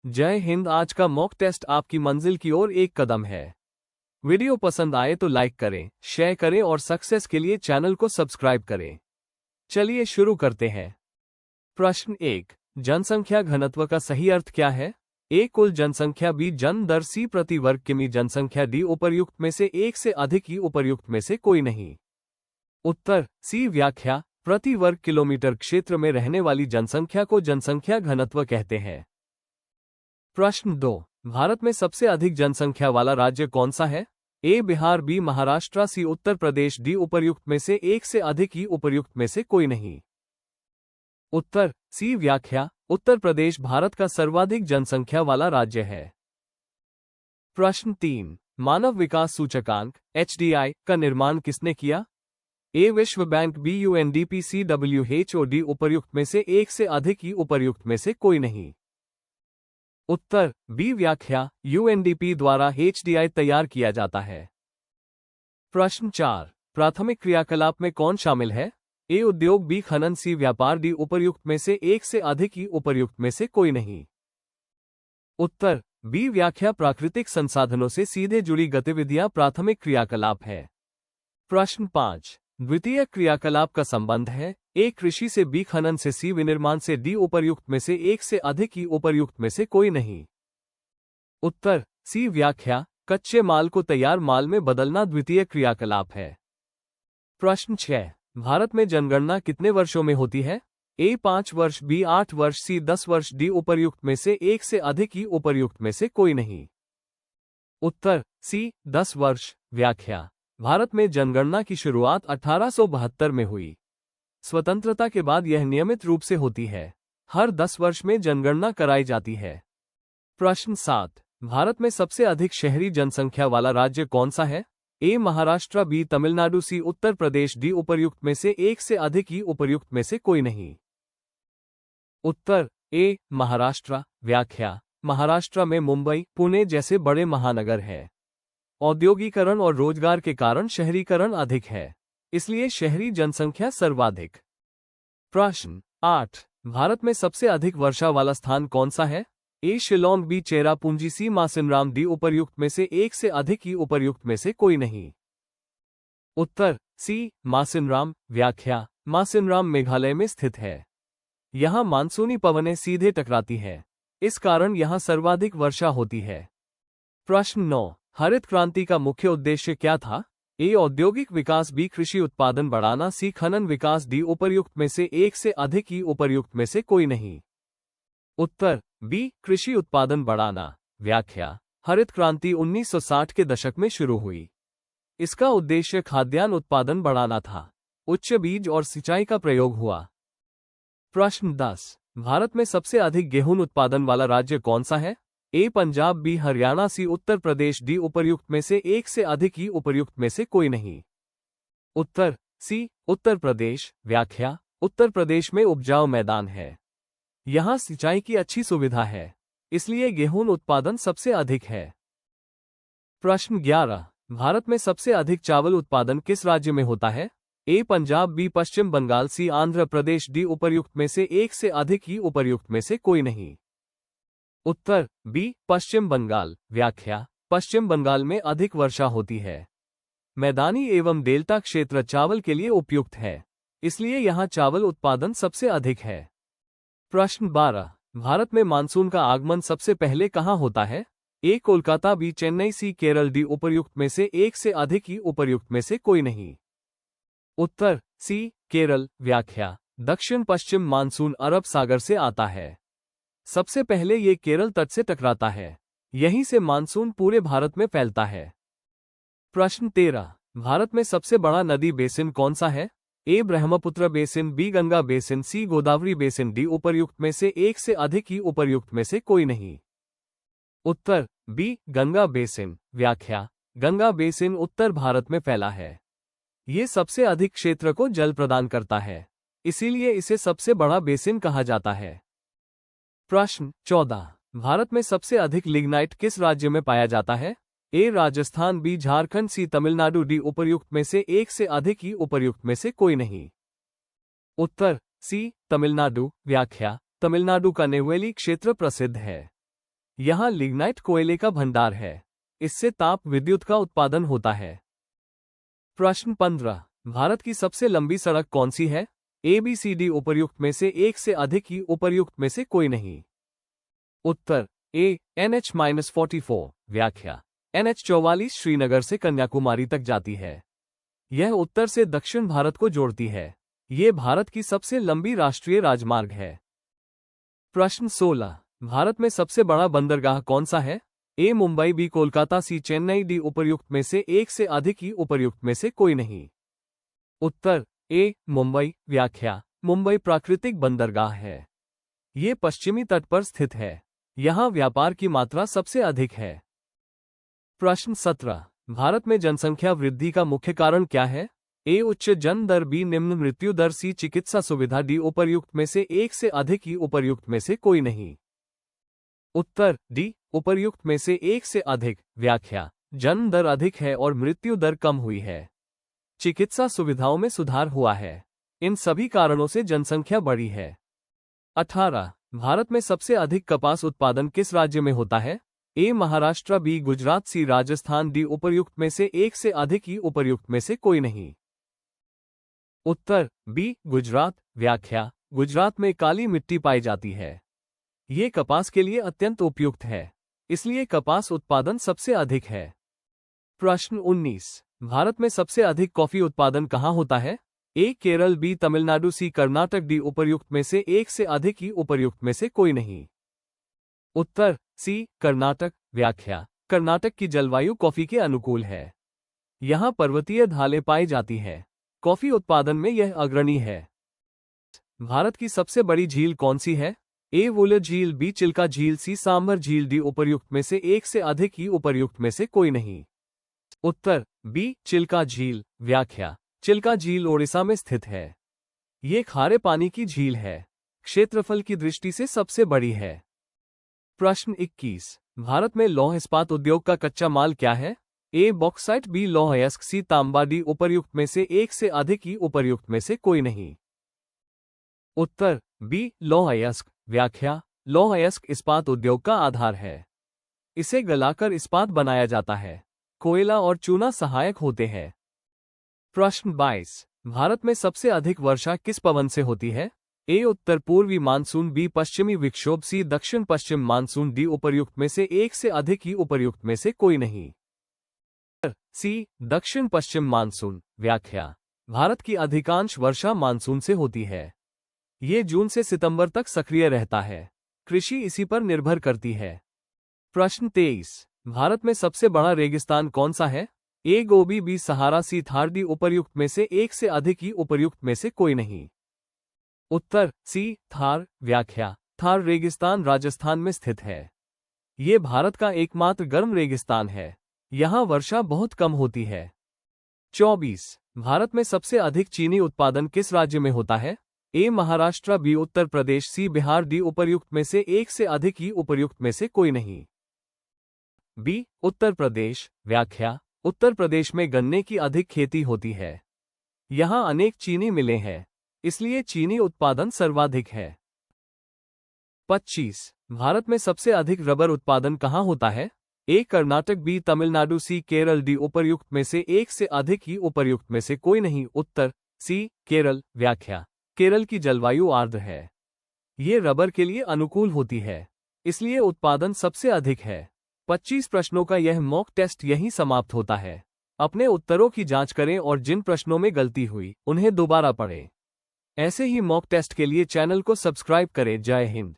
जय हिंद। आज का मॉक टेस्ट आपकी मंजिल की ओर एक कदम है। वीडियो पसंद आए तो लाइक करें, शेयर करें और सक्सेस के लिए चैनल को सब्सक्राइब करें। चलिए शुरू करते हैं। प्रश्न 1। जनसंख्या घनत्व का सही अर्थ क्या है? ए कुल जनसंख्या, बी जन दर, सी प्रति वर्ग किमी जनसंख्या, डी उपर्युक्त में से एक से अधिक, ई उपर्युक्त में से कोई नहीं। उत्तर सी व्याख्या। प्रति वर्ग किलोमीटर क्षेत्र में रहने वाली जनसंख्या को जनसंख्या घनत्व कहते हैं। प्रश्न 2। भारत में सबसे अधिक जनसंख्या वाला राज्य कौन सा है? ए बिहार, बी महाराष्ट्र, सी उत्तर प्रदेश, डी उपर्युक्त में से एक से अधिक, ई उपर्युक्त में से कोई नहीं। उत्तर सी व्याख्या। उत्तर प्रदेश भारत का सर्वाधिक जनसंख्या वाला राज्य है। प्रश्न 3। मानव विकास सूचकांक HDI का निर्माण किसने किया? ए विश्व bank, B UNDP, C WHO, D उपर्युक्त में से एक से अधिक, ई उपर्युक्त में से कोई नहीं। उत्तर बी व्याख्या। UNDP द्वारा HDI तैयार किया जाता है। प्रश्न 4। प्राथमिक क्रियाकलाप में कौन शामिल है? ए उद्योग, बी खनन, सी व्यापार, डी उपर्युक्त में से एक से अधिक, ई उपर्युक्त में से कोई नहीं। उत्तर बी व्याख्या। प्राकृतिक संसाधनों से सीधे जुड़ी गतिविधियां प्राथमिक क्रियाकलाप है। प्रश्न 5। द्वितीय क्रियाकलाप का संबंध है? ए कृषि से, बी खनन से, सी विनिर्माण से, डी उपर्युक्त में से एक से अधिक, ई उपर्युक्त में से कोई नहीं। उत्तर सी व्याख्या। कच्चे माल को तैयार माल में बदलना द्वितीय क्रियाकलाप है। प्रश्न 6। भारत में जनगणना कितने वर्षों में होती है? ए 5 वर्ष, बी 8 वर्ष, सी 10 वर्ष, डी उपर्युक्त में से एक से अधिक, ई उपर्युक्त में से कोई नहीं। उत्तर सी 10 वर्ष। व्याख्या। भारत में जनगणना की शुरुआत 1872 में हुई। स्वतंत्रता के बाद यह नियमित रूप से होती है। हर 10 वर्ष में जनगणना कराई जाती है। प्रश्न 7। भारत में सबसे अधिक शहरी जनसंख्या वाला राज्य कौन सा है? ए महाराष्ट्र, बी तमिलनाडु, सी उत्तर प्रदेश, डी उपर्युक्त में से एक से अधिक, ई उपर्युक्त में से कोई नहीं। उत्तर ए महाराष्ट्र। व्याख्या। महाराष्ट्र में मुंबई, पुणे जैसे बड़े महानगर हैं। औद्योगिकरण और रोजगार के कारण शहरीकरण अधिक है, इसलिए शहरी जनसंख्या सर्वाधिक। प्रश्न 8। भारत में सबसे अधिक वर्षा वाला स्थान कौन सा है? ए शिलोंग, बी चेरापूंजी, सी मासिनराम, डी उपर्युक्त में से एक से अधिक, ई उपर्युक्त में से कोई नहीं। उत्तर सी मासिनराम। व्याख्या। मासिनराम मेघालय में स्थित है। यहां मानसूनी पवनें सीधे टकराती हैं, इस कारण यहां सर्वाधिक वर्षा होती है। प्रश्न 9। हरित क्रांति का मुख्य उद्देश्य क्या था? ए औद्योगिक विकास, बी कृषि उत्पादन बढ़ाना, सी खनन विकास, डी उपर्युक्त में से एक से अधिक, ई उपर्युक्त में से कोई नहीं। उत्तर बी कृषि उत्पादन बढ़ाना। व्याख्या। हरित क्रांति 1960 के दशक में शुरू हुई। इसका उद्देश्य खाद्यान्न उत्पादन बढ़ाना था। उच्च बीज और सिंचाई का प्रयोग हुआ। प्रश्न 10। भारत में सबसे अधिक गेहूं उत्पादन वाला राज्य कौन सा है? ए पंजाब, बी हरियाणा, सी उत्तर प्रदेश, डी उपर्युक्त में से एक से अधिक, ई उपर्युक्त में से कोई नहीं। उत्तर सी उत्तर प्रदेश। व्याख्या। उत्तर प्रदेश में उपजाऊ मैदान है। यहां सिंचाई की अच्छी सुविधा है, इसलिए गेहूं उत्पादन सबसे अधिक है। प्रश्न 11। भारत में सबसे अधिक चावल उत्पादन किस राज्य में होता है? ए पंजाब, बी पश्चिम बंगाल, सी आंध्र प्रदेश, डी उपर्युक्त में से एक से अधिक, ई उपर्युक्त में से कोई नहीं। उत्तर बी पश्चिम बंगाल। व्याख्या। पश्चिम बंगाल में अधिक वर्षा होती है। मैदानी एवं डेल्टा क्षेत्र चावल के लिए उपयुक्त है, इसलिए यहां चावल उत्पादन सबसे अधिक है। प्रश्न 12। भारत में मानसून का आगमन सबसे पहले कहां होता है? ए कोलकाता, बी चेन्नई, सी केरल, डी उपर्युक्त में से एक से अधिक, ई उपर्युक्त में से कोई नहीं। उत्तर सी केरल। व्याख्या। दक्षिण पश्चिम मानसून अरब सागर से आता है। सबसे पहले ये केरल तट से टकराता है, यहीं से मानसून पूरे भारत में फैलता है। प्रश्न 13। भारत में सबसे बड़ा नदी बेसिन कौन सा है? A Brahmaputra basin, B Ganga basin, C Godavari basin, D उपर्युक्त में से एक से अधिक, ई उपर्युक्त में से कोई नहीं। उत्तर बी गंगा बेसिन। व्याख्या। गंगा बेसिन उत्तर भारत में फैला है। ये सबसे अधिक क्षेत्र को जल प्रदान करता है, इसीलिए इसे सबसे बड़ा बेसिन कहा जाता है। प्रश्न 14। भारत में सबसे अधिक लिग्नाइट किस राज्य में पाया जाता है? ए राजस्थान, बी झारखंड, सी तमिलनाडु, डी उपर्युक्त में से एक से अधिक, ई उपर्युक्त में से कोई नहीं। उत्तर सी तमिलनाडु। व्याख्या। तमिलनाडु का नेवेली क्षेत्र प्रसिद्ध है। यहाँ लिग्नाइट कोयले का भंडार है। इससे ताप विद्युत का उत्पादन होता है। प्रश्न 15। भारत की सबसे लंबी सड़क कौन सी है? ABCD उपर्युक्त में से एक से अधिक ही उपर्युक्त में से कोई नहीं। उत्तर ए NH-44। व्याख्या NH-44 श्रीनगर से कन्याकुमारी तक जाती है। यह उत्तर से दक्षिण भारत को जोड़ती है। ये भारत की सबसे लंबी राष्ट्रीय राजमार्ग है। प्रश्न 16। भारत में सबसे बड़ा बंदरगाह कौन सा है? ए मुंबई, बी कोलकाता, सी चेन्नई, डी उपर्युक्त में से एक से अधिक ही उपर्युक्त में से कोई नहीं। उत्तर ए मुंबई। व्याख्या मुंबई प्राकृतिक बंदरगाह है। ये पश्चिमी तट पर स्थित है। यहाँ व्यापार की मात्रा सबसे अधिक है। प्रश्न 17। भारत में जनसंख्या वृद्धि का मुख्य कारण क्या है? ए उच्च जन्म दर, बी निम्न मृत्यु दर, सी चिकित्सा सुविधा, डी उपर्युक्त में से एक से अधिक ही उपर्युक्त में से कोई नहीं। उत्तर डी उपर्युक्त में से एक से अधिक। व्याख्या जन्म दर अधिक है और मृत्यु दर कम हुई है। चिकित्सा सुविधाओं में सुधार हुआ है। इन सभी कारणों से जनसंख्या बढ़ी है। 18। भारत में सबसे अधिक कपास उत्पादन किस राज्य में होता है? ए महाराष्ट्र, बी गुजरात, सी राजस्थान, डी उपर्युक्त में से एक से अधिक ही उपर्युक्त में से कोई नहीं। उत्तर बी गुजरात। व्याख्या गुजरात में काली मिट्टी पाई जाती है। ये कपास के लिए अत्यंत उपयुक्त है, इसलिए कपास उत्पादन सबसे अधिक है। प्रश्न 19। भारत में सबसे अधिक कॉफी उत्पादन कहाँ होता है? ए केरल, बी तमिलनाडु, सी कर्नाटक, डी उपर्युक्त में से एक से अधिक ही उपर्युक्त में से कोई नहीं। उत्तर सी कर्नाटक। व्याख्या कर्नाटक की जलवायु कॉफी के अनुकूल है। यहाँ पर्वतीय ढालें पाई जाती है। कॉफी उत्पादन में यह अग्रणी है। भारत की सबसे बड़ी झील कौन सी है? ए वुलर झील, बी चिल्का झील, सी सांभर झील, डी उपर्युक्त में से एक से अधिक ही उपर्युक्त में से कोई नहीं। उत्तर बी चिल्का झील। व्याख्या चिल्का झील ओडिशा में स्थित है। ये खारे पानी की झील है। क्षेत्रफल की दृष्टि से सबसे बड़ी है। प्रश्न 21। भारत में लौह इस्पात उद्योग का कच्चा माल क्या है? ए बॉक्साइट, बी लौह अयस्क, सी तांबा, डी उपर्युक्त में से एक से अधिक ही उपर्युक्त में से कोई नहीं। उत्तर बी लौह अयस्क। व्याख्या लौह अयस्क इस्पात उद्योग का आधार है। इसे गलाकर इस्पात बनाया जाता है। कोयला और चूना सहायक होते हैं। प्रश्न 22। भारत में सबसे अधिक वर्षा किस पवन से होती है? ए उत्तर पूर्वी मानसून, बी पश्चिमी विक्षोभ, सी दक्षिण पश्चिम मानसून, डी उपर्युक्त में से एक से अधिक ही उपर्युक्त में से कोई नहीं। सी दक्षिण पश्चिम मानसून। व्याख्या भारत की अधिकांश वर्षा मानसून से होती है। ये जून से सितंबर तक सक्रिय रहता है। कृषि इसी पर निर्भर करती है। प्रश्न 23। भारत में सबसे बड़ा रेगिस्तान कौन सा है? ए गोबी, बी सहारा, सी थार, डी उपर्युक्त में से एक से अधिक ही उपर्युक्त में से कोई नहीं। उत्तर सी थार। व्याख्या थार रेगिस्तान राजस्थान में स्थित है। ये भारत का एकमात्र गर्म रेगिस्तान है। यहाँ वर्षा बहुत कम होती है। 24। भारत में सबसे अधिक चीनी उत्पादन किस राज्य में होता है? ए महाराष्ट्र, बी उत्तर प्रदेश, सी बिहार, डी उपर्युक्त में से एक से अधिक ही उपर्युक्त में से कोई नहीं। बी उत्तर प्रदेश। व्याख्या उत्तर प्रदेश में गन्ने की अधिक खेती होती है। यहाँ अनेक चीनी मिलें हैं, इसलिए चीनी उत्पादन सर्वाधिक है। 25। भारत में सबसे अधिक रबर उत्पादन कहाँ होता है? ए कर्नाटक, बी तमिलनाडु, सी केरल, डी उपर्युक्त में से एक से अधिक ही उपर्युक्त में से कोई नहीं। उत्तर सी केरल। व्याख्या केरल की जलवायु आर्द्र है। ये रबर के लिए अनुकूल होती है, इसलिए उत्पादन सबसे अधिक है। 25 प्रश्नों का यह मॉक टेस्ट यहीं समाप्त होता है। अपने उत्तरों की जांच करें और जिन प्रश्नों में गलती हुई उन्हें दोबारा पढ़ें। ऐसे ही मॉक टेस्ट के लिए चैनल को सब्सक्राइब करें। जय हिंद।